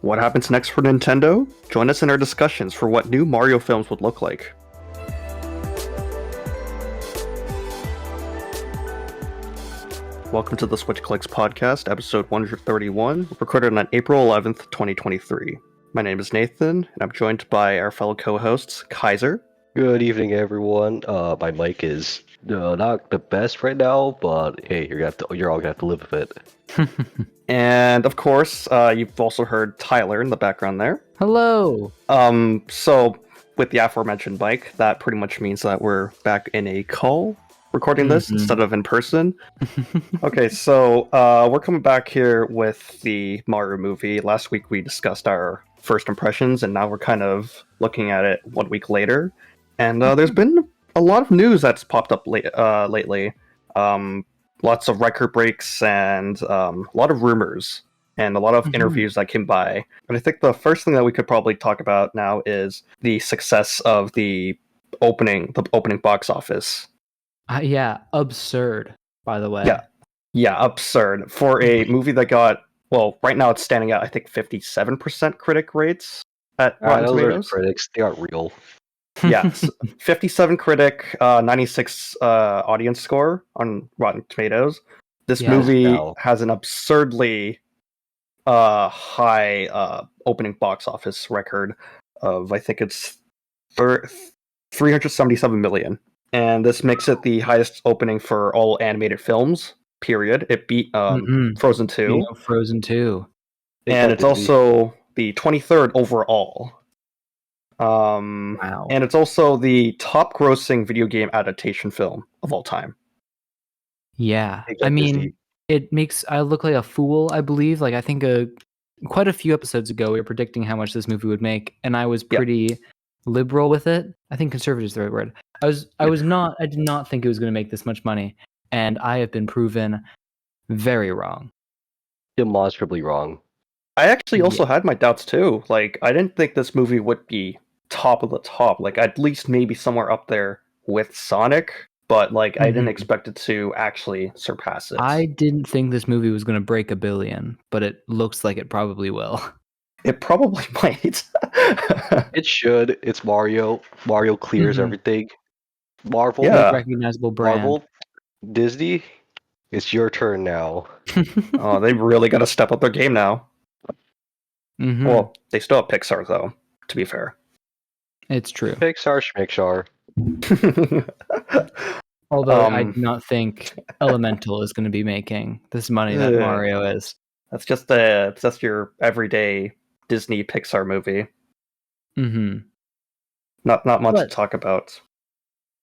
What happens next for Nintendo? Join us in our discussions for what new Mario films would look like. Welcome to the Switch Clicks podcast, episode 131, recorded on April 11th, 2023. My name is Nathan, and I'm joined by our fellow co-hosts, Kaiser. Good evening, everyone. My mic is not the best right now, but hey, you're all gonna have to live with it. And of course, you've also heard Tyler in the background there. Hello. So with the aforementioned mic, that pretty much means that we're back in a call recording this instead of in person. Okay, so we're coming back here with the Mario movie. Last week we discussed our first impressions, and now we're kind of looking at it 1 week later. And there's been a lot of news that's popped up lately. Lots of record breaks and a lot of rumors and a lot of interviews that came by. And I think the first thing that we could probably talk about now is the success of the opening box office. Yeah, absurd, by the way. Yeah, absurd. For a movie that got, well, right now it's standing at, I think, 57% critic rates at Rotten Tomatoes. Critics, they aren't real. Yes, 57 critic, 96 audience score on Rotten Tomatoes. This movie has an absurdly high opening box office record of, I think it's 377 million. And this makes it the highest opening for all animated films, period. It beat Frozen 2. Frozen 2. And it's also the 23rd overall. Wow. And it's also the top grossing video game adaptation film of all time. Yeah. I mean, it makes I look like a fool, I believe. Like, I think quite a few episodes ago, we were predicting how much this movie would make, and I was pretty liberal with it. I think conservative is the right word. I did not think it was going to make this much money, and I have been proven very wrong. Demonstrably wrong. I actually also had my doubts too. Like, I didn't think this movie would be top of the top. Like, at least maybe somewhere up there with Sonic, but like, I didn't expect it to actually surpass it. I didn't think this movie was going to break $1 billion, but it looks like it probably will. It probably might. It should. It's Mario. Mario clears everything. Marvel, recognizable brand. Marvel, Disney, it's your turn now. Oh, they really got to step up their game now. Well, they still have Pixar, though, to be fair. It's true. Pixar, Schmixar. Although I do not think Elemental is going to be making this money that Mario is. That's just your everyday Disney Pixar movie. Not much to talk about.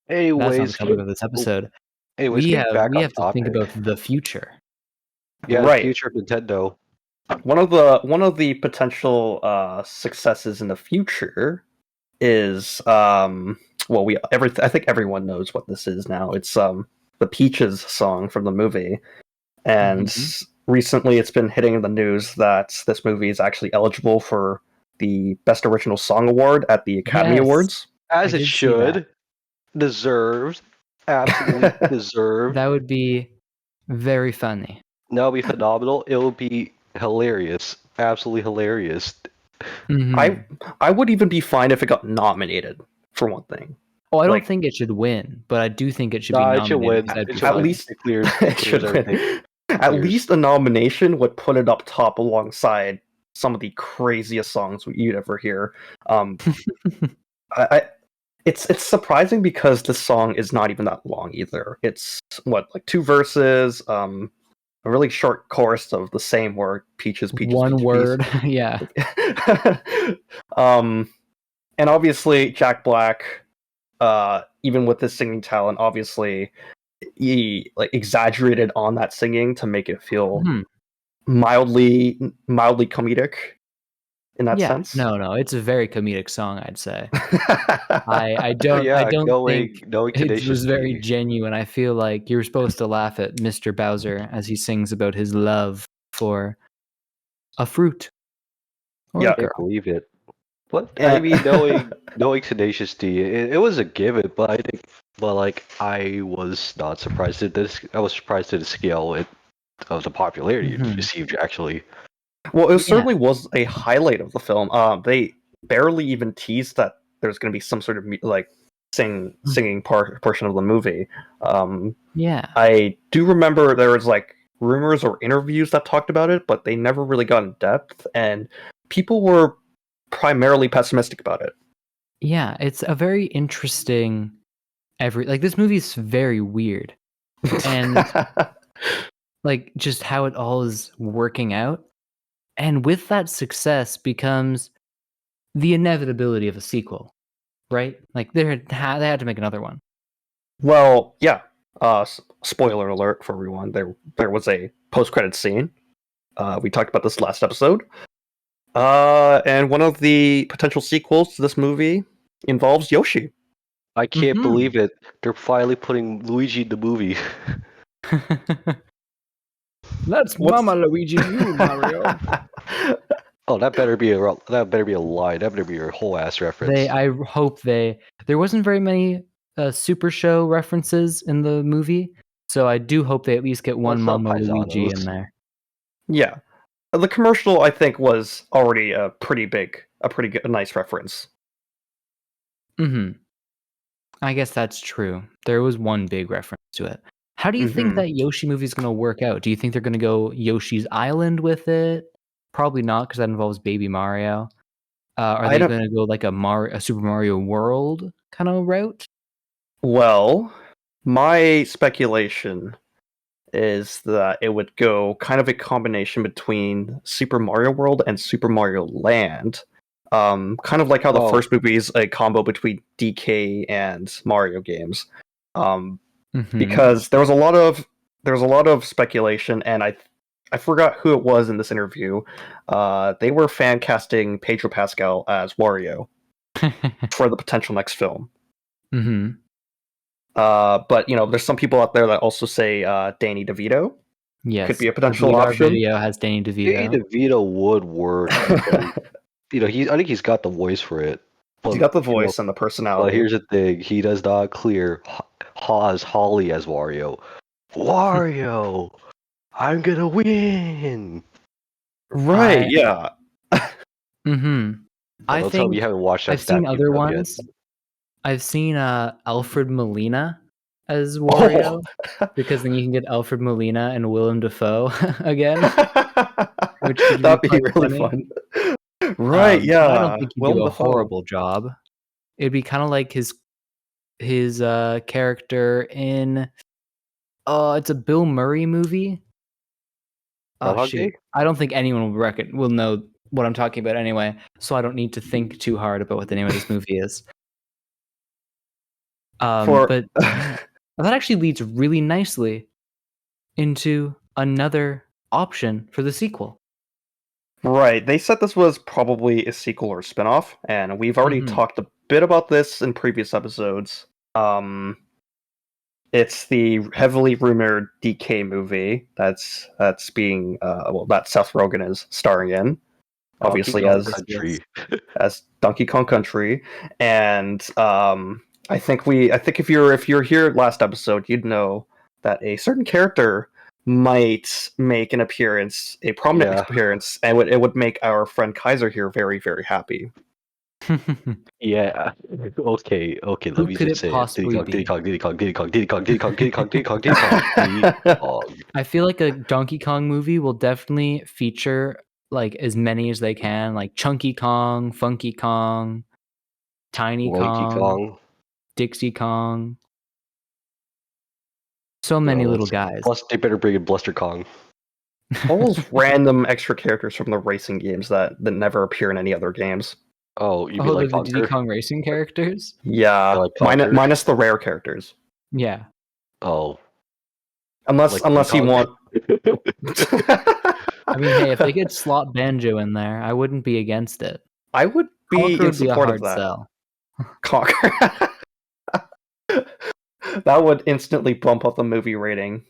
Anyways, that's not the topic of this episode. Anyways, we have to think about the future. Yeah, right. The future of Nintendo. One of the potential successes in the future is I think everyone knows what this is now. It's the Peaches song from the movie, and recently it's been hitting in the news that this movie is actually eligible for the Best Original Song Award at the Academy Awards. As it should. Deserved. Absolutely deserved. That would be very funny. That would be phenomenal. It would be hilarious. Absolutely hilarious. I would even be fine if it got nominated, for one thing. Oh, I don't think it should win, but I do think it should be nominated. It should win. At least it clears everything. At least a nomination would put it up top alongside some of the craziest songs you'd ever hear. It's surprising because this song is not even that long either. It's like 2 verses, a really short chorus of the same word, peaches, one peaches, word. Yeah. And obviously Jack Black, even with his singing talent, obviously he exaggerated on that singing to make it feel mildly comedic in that sense. No, it's a very comedic song, I'd say. I don't think it was very genuine. I feel like you're supposed to laugh at Mr. Bowser as he sings about his love for a fruit. I can't believe it. What? I mean, knowing Tenacious D, it was a given, but I was not surprised at this. I was surprised at the scale of the popularity it received, actually. Well, it Yeah. certainly was a highlight of the film. They barely even teased that there's going to be some sort of like singing portion of the movie. Yeah. I do remember there was like rumors or interviews that talked about it, but they never really got in depth, and people were primarily pessimistic about it. Yeah, it's a very interesting like this movie is very weird. And like just how it all is working out. And with that success becomes the inevitability of a sequel, right? Like they had to make another one. Well, yeah. Spoiler alert for everyone. There was a post-credit scene. We talked about this last episode. And one of the potential sequels to this movie involves Yoshi. I can't believe it. They're finally putting Luigi in the movie. That's Mama Luigi, you Mario. Oh, that better be a lie. That better be your whole ass reference. I hope there wasn't very many Super Show references in the movie, so I do hope they at least get one Mama Luigi in there. Yeah, the commercial I think was already a pretty nice reference. I guess that's true. There was one big reference to it. How do you think that Yoshi movie is going to work out? Do you think they're going to go Yoshi's Island with it? Probably not, because that involves Baby Mario. Are they going to go like a Super Mario World kind of route? Well, my speculation is that it would go kind of a combination between Super Mario World and Super Mario Land. Kind of like how the first movie is a combo between DK and Mario games. Because there was a lot of speculation, and I forgot who it was in this interview. They were fan casting Pedro Pascal as Wario for the potential next film. But there's some people out there that also say Danny DeVito. Yes, could be a potential option. Video has Danny DeVito. Danny DeVito would work. I think he's got the voice for it. He's got the voice and the personality. But here's the thing: he does not clear Holly as Wario. Wario, I'm gonna win. Right? Yeah. I think you haven't watched that. I've seen other ones. Yet. I've seen Alfred Molina as Wario because then you can get Alfred Molina and Willem Dafoe again, which would that'd be really fun. Right? Yeah. I don't think he'd do a horrible job. It'd be kind of like his character in it's a Bill Murray movie. Oh shoot! I don't think anyone will know what I'm talking about anyway, so I don't need to think too hard about what the name of this movie is. But that actually leads really nicely into another option for the sequel. Right. They said this was probably a sequel or a spinoff, and we've already talked a bit about this in previous episodes. It's the heavily rumored DK movie that's being that Seth Rogen is starring in, obviously as Donkey Kong Country, and I think if you're here last episode, you'd know that a certain character might make an appearance, a prominent appearance, and it would make our friend Kaiser here very, very happy. Yeah. Okay. Let Who me could just it say possibly be? Diddy Kong. I feel like a Donkey Kong movie will definitely feature like as many as they can, like Chunky Kong, Funky Kong, Tiny Kong, Dixie Kong. So many little guys. Plus, they better bring in Bluster Kong. All those random extra characters from the racing games that never appear in any other games. Oh, you mean like the Diddy Kong racing characters? Yeah, like minus the rare characters. Yeah. Oh. Unless you want. I mean, hey, if they get Slot Banjo in there, I wouldn't be against it. I would be in support of that. Sell. Conker. That would instantly bump up the movie rating.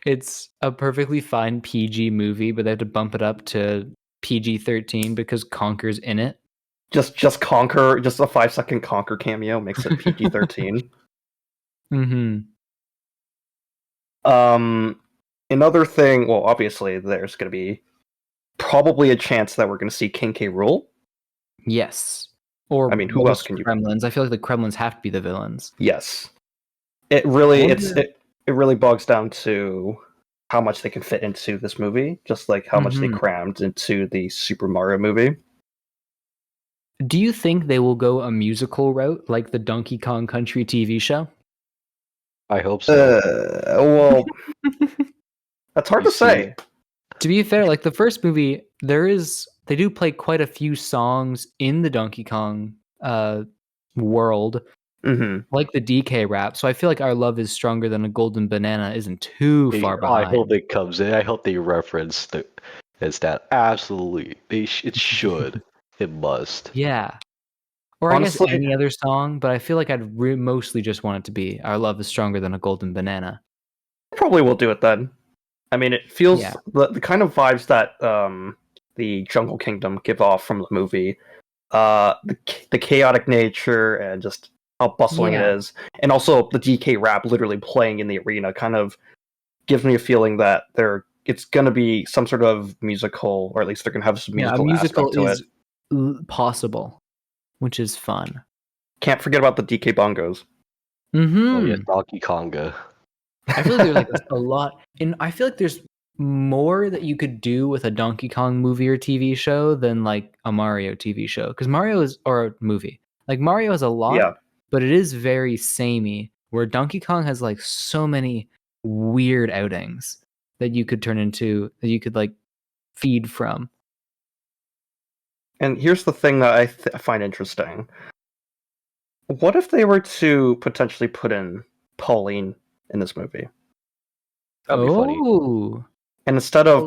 It's a perfectly fine PG movie, but they have to bump it up to PG-13 because Conker's in it. Just Conker, just a 5-second Conker cameo makes it PG-13. another thing, well, obviously, there's going to be probably a chance that we're going to see King K. Rool. Yes. Or I mean, who else can you? Kremlins. I feel like the Kremlins have to be the villains. Yes. It really it really bogs down to how much they can fit into this movie, just like how much they crammed into the Super Mario movie. Do you think they will go a musical route like the Donkey Kong Country TV show? I hope so. Well, that's hard to say. To be fair, like the first movie, they do play quite a few songs in the Donkey Kong world, like the DK rap. So I feel like Our Love Is Stronger Than a Golden Banana isn't too far behind. I hope it comes in. I hope they reference that. Absolutely, it should. It must. Yeah. Or honestly, I guess any other song, but I feel like I'd mostly just want it to be Our Love Is Stronger Than a Golden Banana. Probably will do it then. I mean, it feels the kind of vibes that the Jungle Kingdom give off from the movie. The chaotic nature and just how bustling it is. And also the DK rap literally playing in the arena kind of gives me a feeling that it's going to be some sort of musical, or at least they're going to have some musical aspect to it. Possible, which is fun. Can't forget about the DK bongos. Oh yeah, Donkey Konga. I feel like there's like a lot, and I feel like there's more that you could do with a Donkey Kong movie or TV show than like a Mario TV show. Because Mario or a movie. Like Mario has a lot, but it is very samey. Where Donkey Kong has like so many weird outings that you could turn into, that you could like feed from. And here's the thing that I find interesting. What if they were to potentially put in Pauline in this movie? That'd be funny. And instead of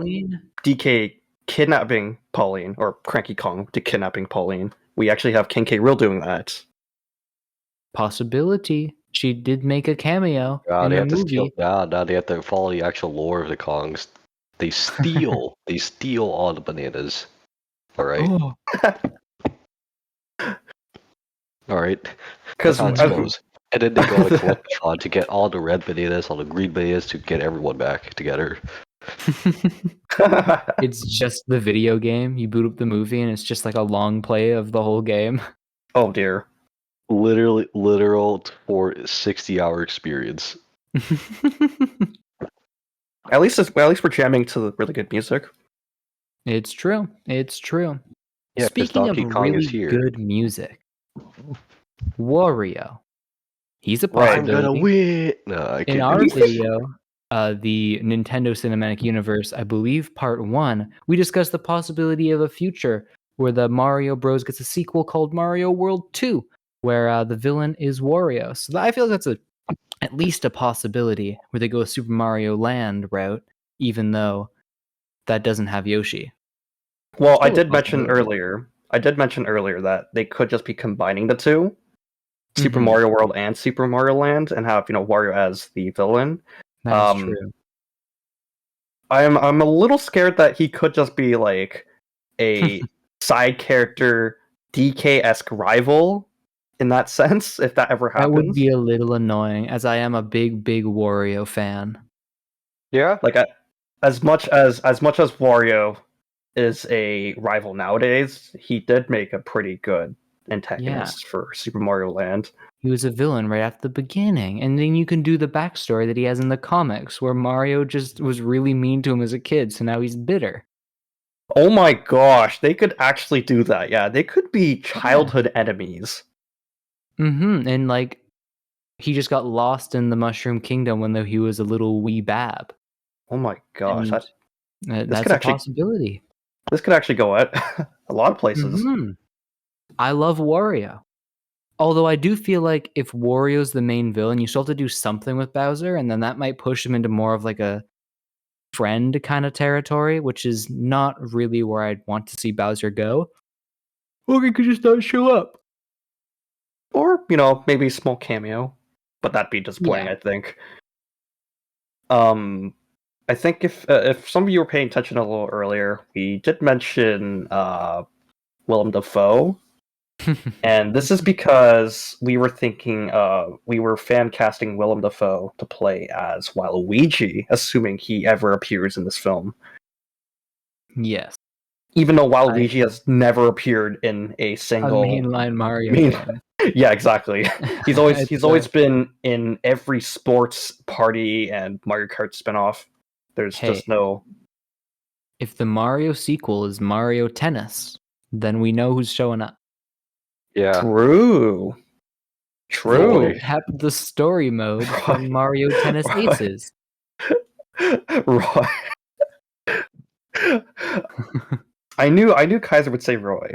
DK kidnapping Pauline, or Cranky Kong to kidnapping Pauline, we actually have King K. Rool doing that. Possibility. She did make a cameo in the movie. Now they have to follow the actual lore of the Kongs. They steal all the bananas. All right. Oh. All right. Because and then they go to Collectatron to get all the red bananas, all the green bananas, to get everyone back together. It's just the video game. You boot up the movie, and it's just like a long play of the whole game. Oh dear. Literal for 60-hour experience. At least we're jamming to the really good music. It's true. Yeah, speaking of really good music, Wario. He's a possibility. I'm gonna win. No, in our video, the Nintendo Cinematic Universe, I believe part 1, we discussed the possibility of a future where the Mario Bros gets a sequel called Mario World 2, where the villain is Wario. So I feel like that's at least a possibility where they go a Super Mario Land route, even though that doesn't have Yoshi. Well, I did mention earlier that they could just be combining the two, Super Mario World and Super Mario Land, and have Wario as the villain. That's true. I'm a little scared that he could just be like a side character DK-esque rival in that sense, if that ever happens. That would be a little annoying, as I am a big Wario fan. Yeah, like as much as Wario is a rival nowadays, he did make a pretty good antagonist for Super Mario Land. He was a villain right at the beginning, and then you can do the backstory that he has in the comics, where Mario just was really mean to him as a kid, so now he's bitter. Oh my gosh, they could actually do that. Yeah, they could be childhood enemies. And like, he just got lost in the Mushroom Kingdom when he was a little wee bab. Oh my gosh, that's a possibility. This could actually go at a lot of places. I love Wario. Although I do feel like if Wario's the main villain, you still have to do something with Bowser, and then that might push him into more of like a friend kind of territory, which is not really where I'd want to see Bowser go. Or he could just not show up. Or, maybe a small cameo. But that'd be disappointing, I think. I think if some of you were paying attention a little earlier, we did mention Willem Dafoe. And this is because we were thinking, we were fan casting Willem Dafoe to play as Waluigi, assuming he ever appears in this film. Yes. Even though Waluigi has never appeared in a single mainline Mario game. Yeah, exactly. He's always been in every sports party and Mario Kart spinoff. There's just no. If the Mario sequel is Mario Tennis, then we know who's showing up. Yeah. True. Have the story mode from Mario Tennis Aces. Roy. I knew Kaiser would say Roy.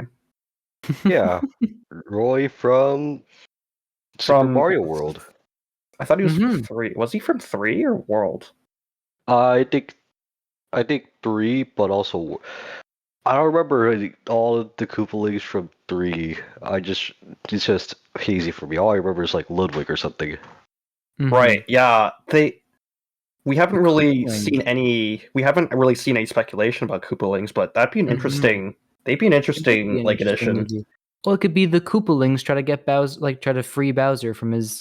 Yeah. Roy from Super Mario World. I thought he was from 3. Was he from 3 or World? I think 3, but also I don't remember all of the Koopalings from 3. It's just hazy for me. All I remember is like Ludwig or something. Right. Yeah. We haven't really seen any speculation about Koopalings, but that'd be an interesting. They'd be an interesting addition. Well, it could be the Koopalings try to get Bowser, try to free Bowser from his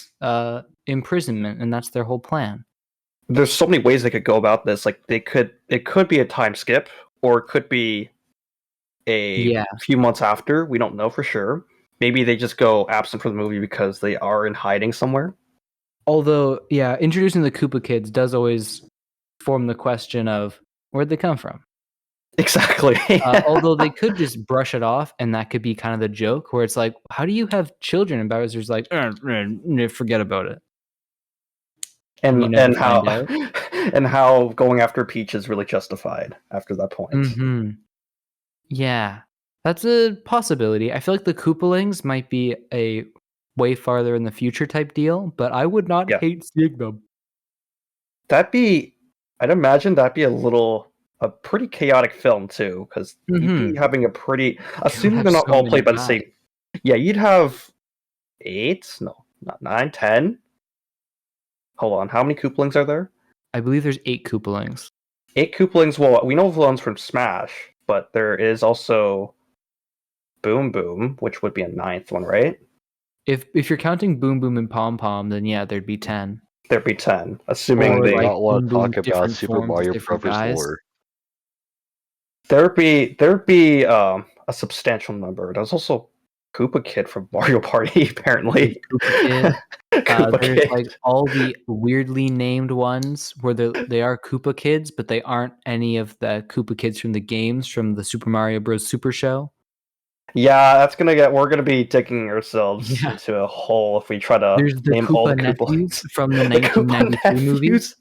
imprisonment, and that's their whole plan. There's so many ways they could go about this. Like it could be a time skip, or it could be a few months after. We don't know for sure. Maybe they just go absent from the movie because they are in hiding somewhere. Although, introducing the Koopa Kids does always form the question of where'd they come from? Exactly. Although they could just brush it off, and that could be kind of the joke, where it's like, how do you have children? And Bowser's like, forget about it. And how going after Peach is really justified after that point. Mm-hmm. Yeah, that's a possibility. I feel like the Koopalings might be a way farther in the future type deal, but I would not hate seeing them. I'd imagine that'd be a pretty chaotic film too, because you'd be having a pretty, assuming they're not all played by the same. Yeah, you'd have 8, no, not 9, 10. Hold on, how many Koopalings are there? I believe there's 8 Koopalings. 8 Koopalings. Well, we know the ones from Smash, but there is also Boom Boom, which would be a 9th one, right? If you're counting Boom Boom and Pom Pom, then there'd be 10. There'd be 10, assuming they don't want to talk about Super Mario Brothers lore. There'd be a substantial number. There's also Koopa Kid from Mario Party, apparently. Koopa Kid. There's like all the weirdly named ones where they are Koopa Kids, but they aren't any of the Koopa Kids from the games from the Super Mario Bros. Super Show. Yeah, we're gonna be digging ourselves into a hole if we try to name Koopa all the nephews from the 1993 movies.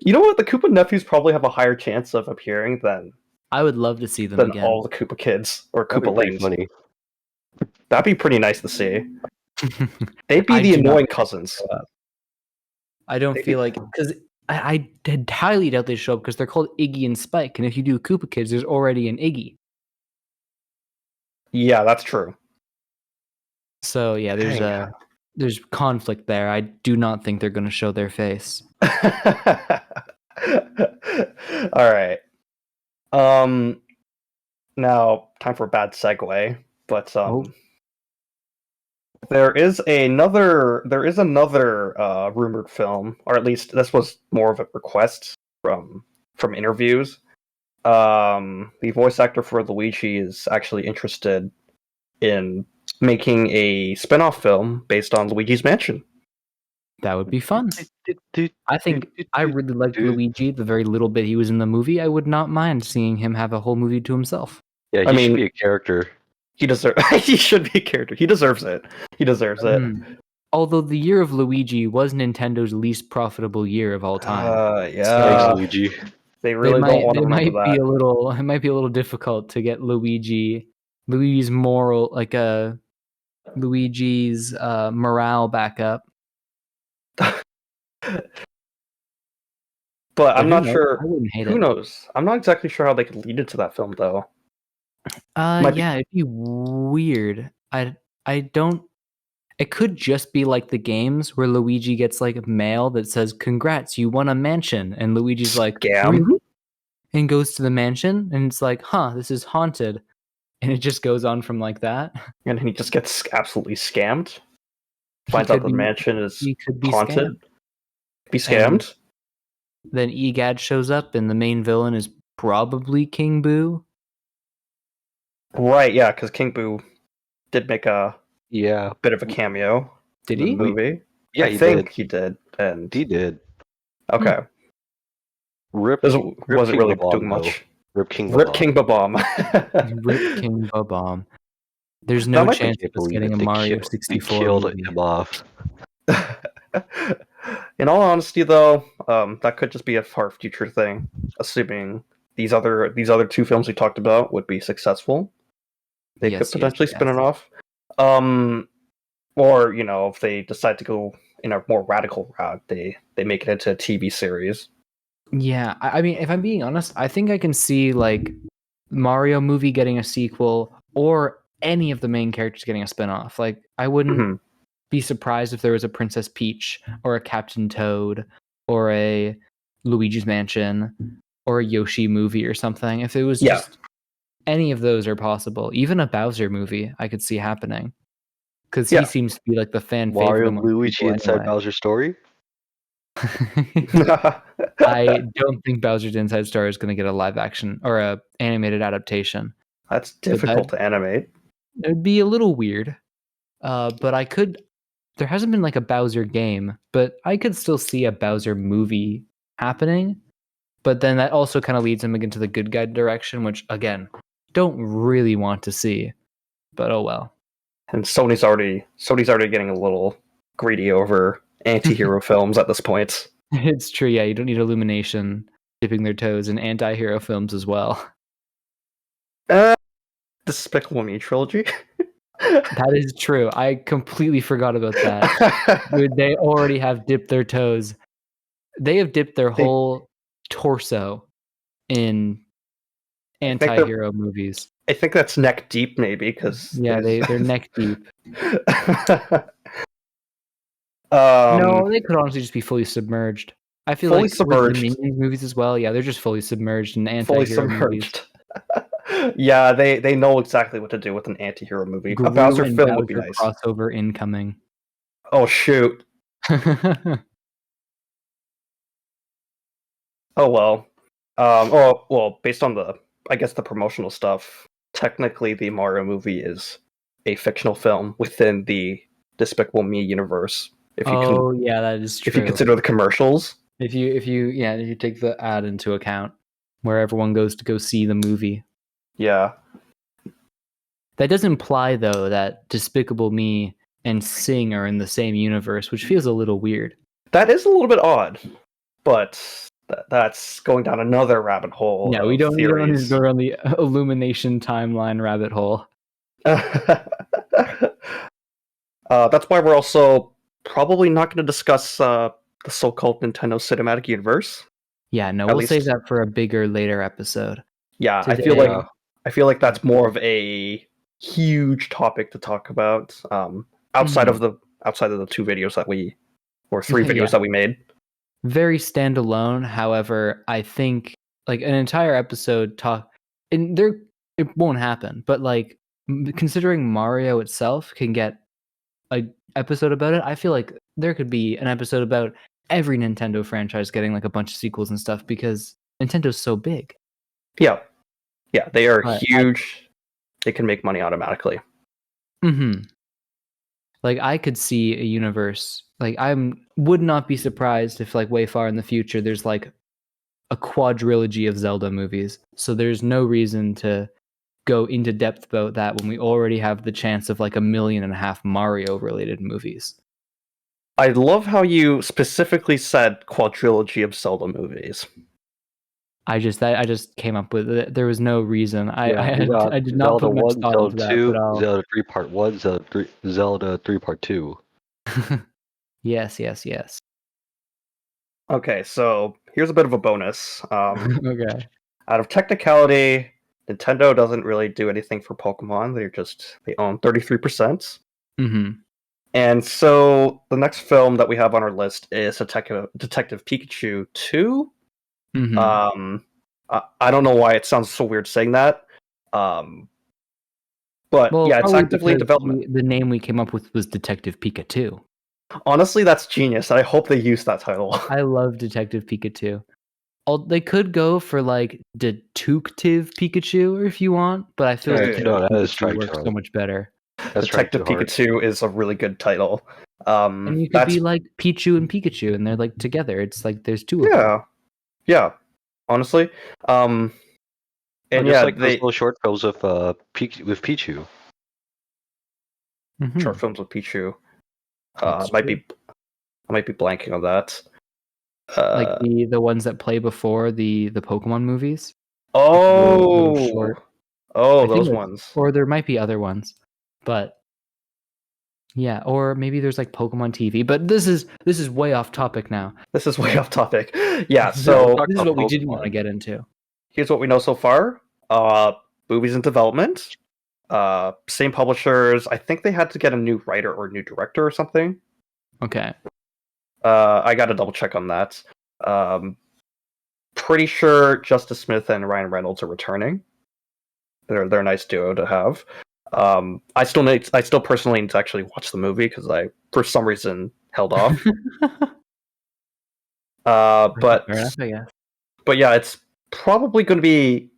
You know what? The Koopa nephews probably have a higher chance of appearing than I would love to see them than again. all the Koopa Kids or Koopalings. That'd be pretty nice to see. They'd be the annoying cousins. I don't feel like, because I highly doubt they show up because they're called Iggy and Spike, and if you do Koopa Kids, there's already an Iggy. Yeah, that's true. So there's conflict there. I do not think they're going to show their face. All right. Now time for a bad segue, but there is another rumored film, or at least this was more of a request from interviews. The voice actor for Luigi is actually interested in making a spin-off film based on Luigi's Mansion. That would be fun. I think I really liked Luigi, the very little bit he was in the movie. I would not mind seeing him have a whole movie to himself. Yeah, he should be a character. He should be a character. He deserves it. Although the year of Luigi was Nintendo's least profitable year of all time. Thanks, Luigi. They really don't want to remember that. It might be a little difficult to get Luigi's moral, Luigi's morale back up. But I'm not sure. I wouldn't hate Who knows? I'm not exactly sure how they could lead into that film, though. It'd be weird. I don't. It could just be like the games where Luigi gets like a mail that says, "Congrats, you won a mansion," and Luigi's like, "Scam," and goes to the mansion, and it's like, "Huh, this is haunted." and it just goes on from like that. And he just gets absolutely scammed. He Finds out could the be- mansion is he could be haunted. scammed. Be scammed. Then Egad shows up, and the main villain is probably King Boo. Right, yeah, because King Boo did make a Yeah. bit of a cameo Did in he? the movie. Yeah, I he think did. he did. And He did. okay, Rip. this Rip wasn't King really Babam, doing though. much. Rip King Rip Babam. King Babam. Rip King Bomb. There's That no might be- chance of us getting a Mario They 64 killed movie. him off. In all honesty, though, that could just be a far future thing, assuming these other two films we talked about would be successful. They Yes, could potentially yes, spin it off. Or, if they decide to go in a more radical route, they make it into a TV series. Yeah, I mean, if I'm being honest, I think I can see like Mario movie getting a sequel or any of the main characters getting a spin-off. Like, I wouldn't Mhm. be surprised if there was a Princess Peach or a Captain Toad or a Luigi's Mansion or a Yoshi movie or something. If it was Yeah. just any of those are possible. Even a Bowser movie I could see happening. Because Yeah. he seems to be like the fan Mario favorite among Luigi people Inside anyway. Bowser Story? I don't think Bowser's Inside Story is going to get a live action or a animated adaptation. That's difficult to animate. It would be a little weird. But I could. There hasn't been like a Bowser game, but I could still see a Bowser movie happening. But then that also kind of leads him into the good guy direction, which again, don't really want to see. But oh well. And Sony's already getting a little greedy over anti-hero films at this point. It's true, yeah. You don't need Illumination dipping their toes in anti-hero films as well. Despicable Me trilogy. That is true. I completely forgot about that. Dude, they already have dipped their toes. They have dipped their whole torso in anti-hero movies. I think that's neck deep, maybe, because Yeah, they're neck deep. No, they could honestly just be fully submerged. I feel fully like submerged. With the Minions movies as well. Yeah, they're just fully submerged in fully anti-hero movies. submerged. Yeah, they know exactly what to do with an anti-hero movie. Gru A Bowser and film would be nice. crossover incoming. Oh shoot. Oh well. Based on the promotional stuff, technically the Mario movie is a fictional film within the Despicable Me universe. Yeah, that is true. If you consider the commercials. If you take the ad into account, where everyone goes to go see the movie. Yeah. That does imply though that Despicable Me and Sing are in the same universe, which feels a little weird. That is a little bit odd, but that's going down another rabbit hole. Yeah, we don't need to go around the Illumination timeline rabbit hole. That's why we're also probably not going to discuss the so-called Nintendo Cinematic Universe. Yeah, no, we'll save that for a bigger later episode. Yeah, Today, I feel like that's more of a huge topic to talk about. Outside of the two videos that three videos that we made. Very standalone. However, I think like an entire episode it won't happen. But like considering Mario itself can get an episode about it, I feel like there could be an episode about every Nintendo franchise getting like a bunch of sequels and stuff because Nintendo's so big. Yeah, they are huge. They can make money automatically. Mm-hmm. Like I could see a universe. Like would not be surprised if like way far in the future there's like a quadrilogy of Zelda movies. So there's no reason to go into depth about that when we already have the chance of like 1.5 million Mario related movies. I love how you specifically said quadrilogy of Zelda movies. I just came up with it. There was no reason. I did not Zelda put much 1, thought Zelda into that. 2, But Zelda 3 Part 1, Zelda 3 Part 2. Yes. Okay, so here's a bit of a bonus. Okay. Out of technicality, Nintendo doesn't really do anything for Pokemon. They own 33%. Mm-hmm. And so the next film that we have on our list is Detective Pikachu 2. Mm-hmm. I don't know why it sounds so weird saying that. But Well, yeah, it's probably actively in because development. the name we came up with was Detective Pikachu. Honestly, that's genius. I hope they use that title. I love Detective Pikachu. They could go for like Detective Pikachu if you want, but I feel Okay. Detective No, that is Pikachu trying works too so hard. much better. That's trying Detective too hard. Pikachu is a really good title. And you could That's be like Pichu and Pikachu, and they're like together. It's like there's two of them. yeah. Honestly, and Just yeah, like those they little short films with Pichu. Mhm. short films with Pichu. That's Might true. be I might be blanking on that. Like the ones that play before the Pokemon movies. Little short. I think those that's- ones. or there might be other ones, but yeah, or maybe there's like Pokemon TV. But this is way off topic now. This is way off topic. Yeah, we'll so talk This is about what we didn't Pokemon. want to get into. here's what we know so far. Movies in development. Same publishers. I think they had to get a new writer or new director or something. Okay. I got to double check on that. Pretty sure Justice Smith and Ryan Reynolds are returning. They're a nice duo to have. I still personally need to actually watch the movie because I, for some reason, held off. But Fair enough, I guess. but yeah, it's probably going to be.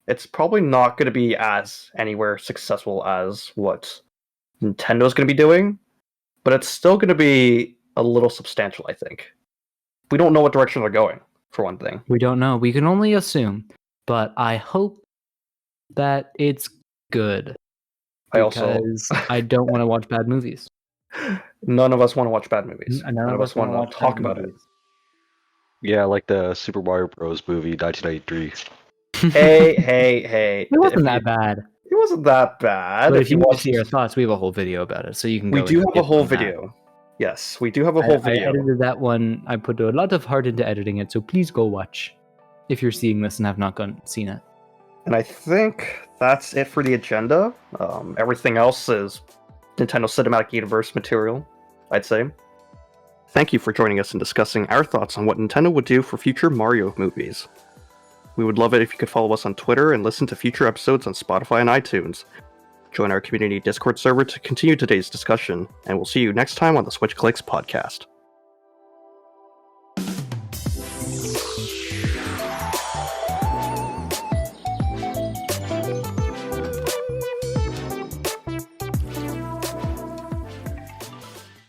It's probably not going to be as anywhere successful as what Nintendo's going to be doing, but it's still going to be a little substantial, I think. We don't know what direction they're going, for one thing. We don't know. We can only assume. But I hope that it's good. Because I don't want to watch bad movies. None of us want to watch bad movies. None of us want wanna to watch talk bad about it. movies. Yeah, like the Super Mario Bros. Movie, 1993. Hey. It wasn't that bad. It wasn't that bad. But if you want to watch see our thoughts, we have a whole video about it, so you can go. We do and have a skip whole on that. video. Yes, we do have a whole video. I edited that one. I put a lot of heart into editing it, so please go watch if you're seeing this and have not seen it. And I think that's it for the agenda. Everything else is Nintendo Cinematic Universe material, I'd say. Thank you for joining us and discussing our thoughts on what Nintendo would do for future Mario movies. We would love it if you could follow us on Twitter and listen to future episodes on Spotify and iTunes. Join our community Discord server to continue today's discussion, and we'll see you next time on the Switch Clicks podcast.